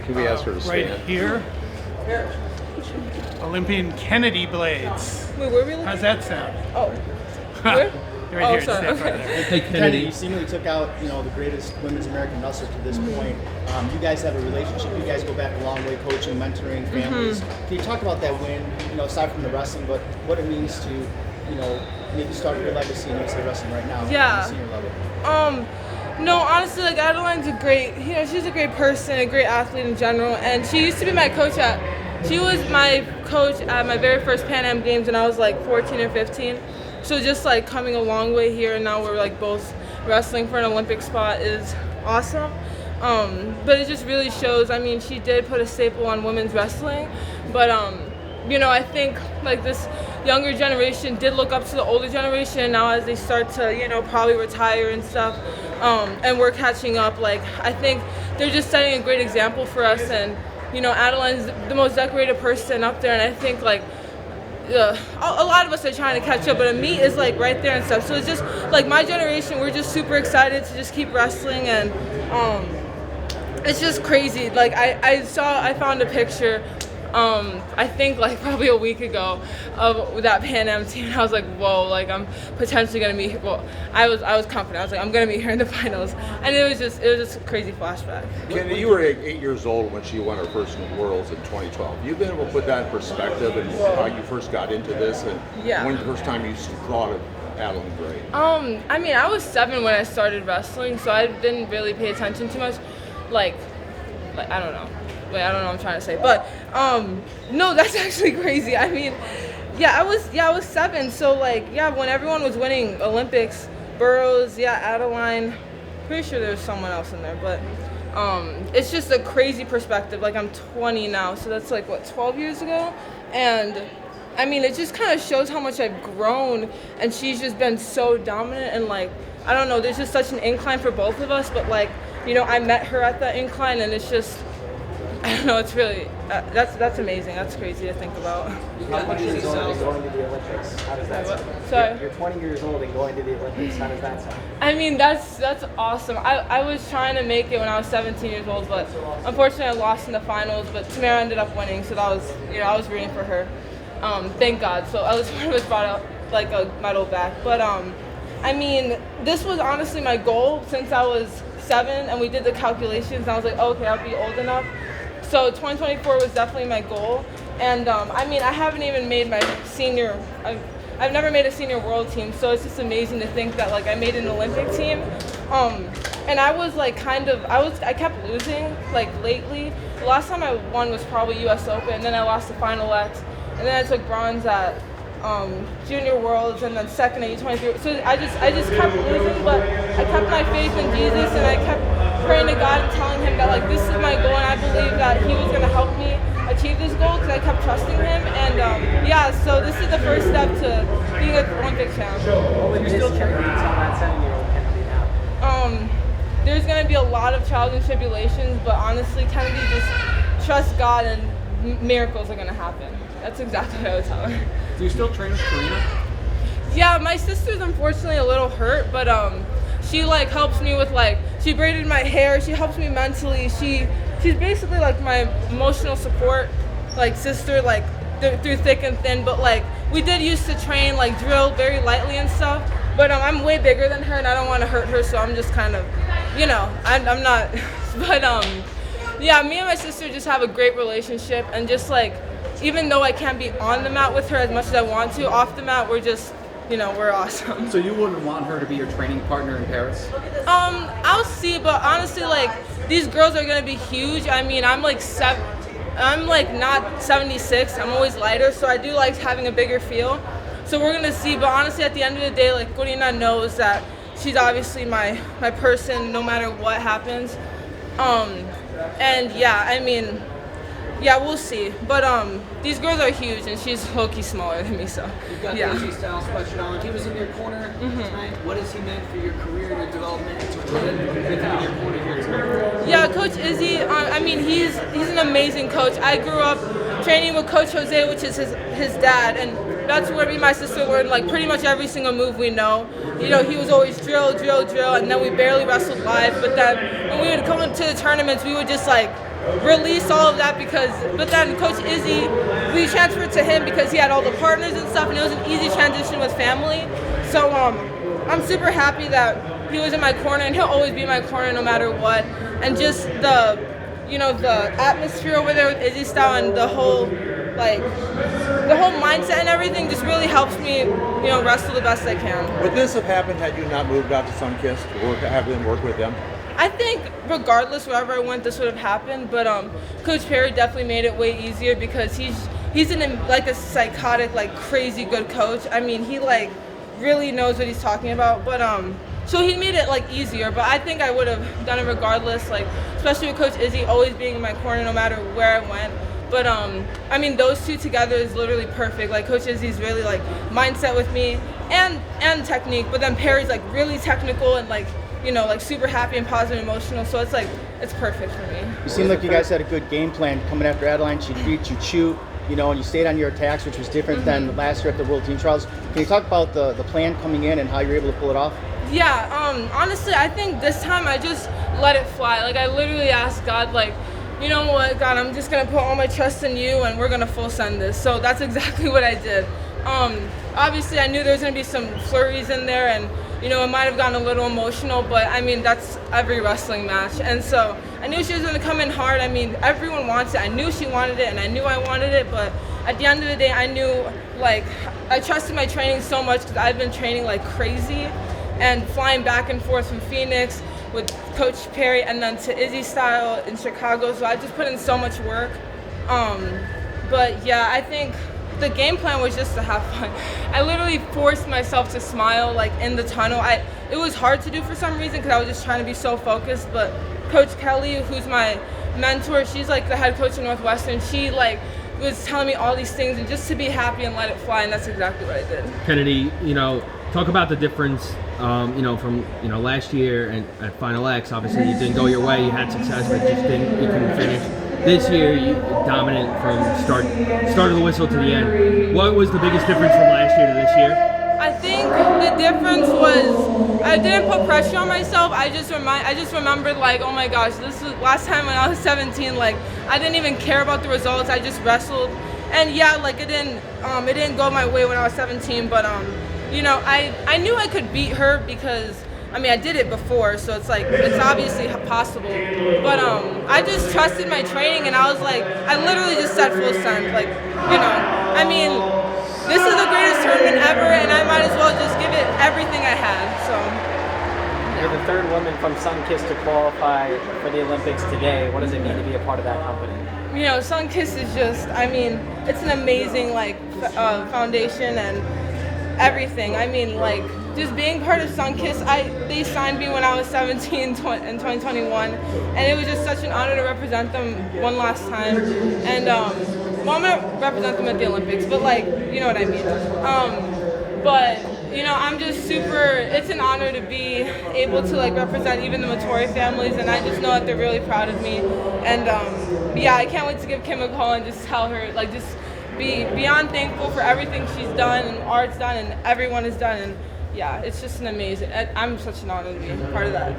Can we ask her to stand? Right here. Olympian Kennedy blades. Wait, where are we looking? How's that sound? Oh. Where? Right here. Sorry. It's that Okay. right there. Hey, Kennedy, you seemingly took out, the greatest women's American wrestler to this point. You guys have a relationship. You guys go back a long way, coaching, mentoring families. Can you talk about that win? Aside from the wrestling, but what it means to, maybe start your legacy in USA wrestling right now Yeah. on the senior level. No, honestly, like Adeline's a great, she's a great person, a great athlete in general, and she used to be my coach she was my coach at my very first Pan Am Games when I was like 14 or 15. So just like coming a long way here, and now we're like both wrestling for an Olympic spot is awesome. But it just really shows, she did put a staple on women's wrestling, but I think like this younger generation did look up to the older generation. Now as they start to, probably retire and stuff, and we're catching up, like I think they're just setting a great example for us. And, Adeline's the most decorated person up there, and I think like a lot of us are trying to catch up, but Amit is like right there and stuff. So it's just like my generation, we're just super excited to just keep wrestling, and it's just crazy. Like I found a picture, I think like probably a week ago of that Pan Am team, and I was like, whoa, like I'm potentially gonna meet. Well, I was confident. I was like, I'm gonna meet her in the finals, and it was just a crazy flashback. Kennedy, you were 8 years old when she won her first Worlds in 2012. You've been able to put that in perspective and how you first got into this, and when the first time you thought of Adeline Gray. I was 7 when I started wrestling, so I didn't really pay attention too much. Like I don't know. Wait, I don't know what I'm trying to say, but no, that's actually crazy. I was 7, so when everyone was winning Olympics, Burroughs, Adeline, pretty sure there was someone else in there, but it's just a crazy perspective. Like I'm 20 now, so that's 12 years ago, and it just kind of shows how much I've grown, and she's just been so dominant, and I don't know, there's just such an incline for both of us, but I met her at that incline, and it's just, I don't know, it's really, that's amazing. That's crazy to think about. How much is going to the Olympics? How does that sound? Sorry? You're 20 years old and going to the Olympics. How does that sound? That's awesome. I was trying to make it when I was 17 years old, but unfortunately I lost in the finals, but Tamara ended up winning, so that was, I was rooting for her. Thank God. So at least one of us brought out a medal back. But this was honestly my goal since I was 7, and we did the calculations, and I was like, okay, I'll be old enough. So 2024 was definitely my goal, and I haven't even made my senior. I've never made a senior world team, so it's just amazing to think that I made an Olympic team. And I was I kept losing lately. The last time I won was probably U.S. Open, and then I lost the Final X, and then I took bronze at Junior Worlds, and then second at U23. So I just kept losing, but I kept my faith in Jesus, and I kept praying to God and telling him that this is my goal, and I believe that he was going to help me achieve this goal because I kept trusting him. And so this is the first step to being an Olympic champ. What would you still tell that 7-year-old Kennedy now? There's going to be a lot of trials and tribulations, but honestly, Kennedy, just trust God and miracles are going to happen. That's exactly what I would tell her. Do you still train with Karina? Yeah, my sister's unfortunately a little hurt, but she helps me with she braided my hair. She helps me mentally. She's basically my emotional support, sister, through thick and thin. But we did used to train drill very lightly and stuff. But I'm way bigger than her, and I don't want to hurt her, so I'm just kind of, I'm not. But me and my sister just have a great relationship, and just even though I can't be on the mat with her as much as I want to, off the mat we're just, we're awesome. So you wouldn't want her to be your training partner in Paris? I'll see, but honestly, these girls are gonna be huge. I'm I'm not 76. I'm always lighter, so I do like having a bigger feel. So we're gonna see, but honestly, at the end of the day, Corina knows that she's obviously my person, no matter what happens. We'll see. But these girls are huge, and she's low-key smaller than me, so You've got the AJ Styles sweatshirt on. He was in your corner tonight. What has he meant for your career and your development? It's good with him in your corner here tonight. Yeah, Coach Izzy, he's an amazing coach. I grew up training with Coach Jose, which is his dad, and that's where me and my sister learned like pretty much every single move we know. You know, he was always drill, and then we barely wrestled live. But then when we would come into the tournaments, we would just like release all of that but then Coach Izzy, we transferred to him because he had all the partners and stuff, and it was an easy transition with family. So I'm super happy that he was in my corner, and he'll always be in my corner no matter what. And just the atmosphere over there with Izzy style and the whole mindset and everything just really helps me, wrestle the best I can. Would this have happened had you not moved out to Sunkist to have them work with them? I think regardless, wherever I went, this would have happened. But Coach Perry definitely made it way easier because he's a psychotic, like crazy good coach. I mean, he like really knows what he's talking about. But so he made it like easier. But I think I would have done it regardless. Like especially with Coach Izzy always being in my corner no matter where I went. But I mean, those two together is literally perfect. Like Coach Izzy's really like mindset with me and technique. But then Perry's like really technical and like super happy and positive and emotional. So it's like, it's perfect for me. You seem like you guys had a good game plan coming after Adeline. She beat you, shoot, and you stayed on your attacks, which was different than last year at the World Team Trials. Can you talk about the plan coming in and how you're able to pull it off? Yeah, honestly, I think this time I just let it fly. Like I literally asked God, like, you know what, God, I'm just gonna put all my trust in you and we're gonna full send this. So that's exactly what I did. Obviously I knew there was gonna be some flurries in there and it might have gotten a little emotional, but I mean, that's every wrestling match. And so I knew she was gonna come in hard. I mean, everyone wants it. I knew she wanted it and I knew I wanted it, but at the end of the day, I knew like, I trusted my training so much because I've been training like crazy and flying back and forth from Phoenix with Coach Perry and then to Izzy style in Chicago. So I just put in so much work. But yeah, I think the game plan was just to have fun. I literally forced myself to smile like in the tunnel. It was hard to do for some reason because I was just trying to be so focused, but Coach Kelly, who's my mentor, she's like the head coach in Northwestern, she like was telling me all these things and just to be happy and let it fly, and that's exactly what I did. Kennedy, talk about the difference, from last year and at Final X. Obviously, you didn't go your way. You had success, but you couldn't finish. This year, you dominant from start of the whistle to the end. What was the biggest difference from last year to this year? I think the difference was I didn't put pressure on myself. I just remembered like, oh my gosh, this was last time when I was 17. Like I didn't even care about the results. I just wrestled, and yeah, like it didn't go my way when I was 17. But I knew I could beat her because I did it before, so it's like it's obviously possible. But I just trusted my training, and I was like, I literally just said full send. Like this is the greatest tournament ever, and I might as well just give it everything I had. So you're the third woman from Sunkist to qualify for the Olympics today. What does it mean to be a part of that company? Sunkist is just, it's an amazing foundation and everything. Just being part of Sunkist, they signed me when I was 17 in 2021, and it was just such an honor to represent them one last time. And I'm gonna represent them at the Olympics, but you know what I mean. But I'm just it's an honor to be able to represent even the Mattori families, and I just know that they're really proud of me. And I can't wait to give Kim a call and just tell her just be beyond thankful for everything she's done and Art's done and everyone has done. And yeah, it's just an amazing. I'm such an honor to be part of that.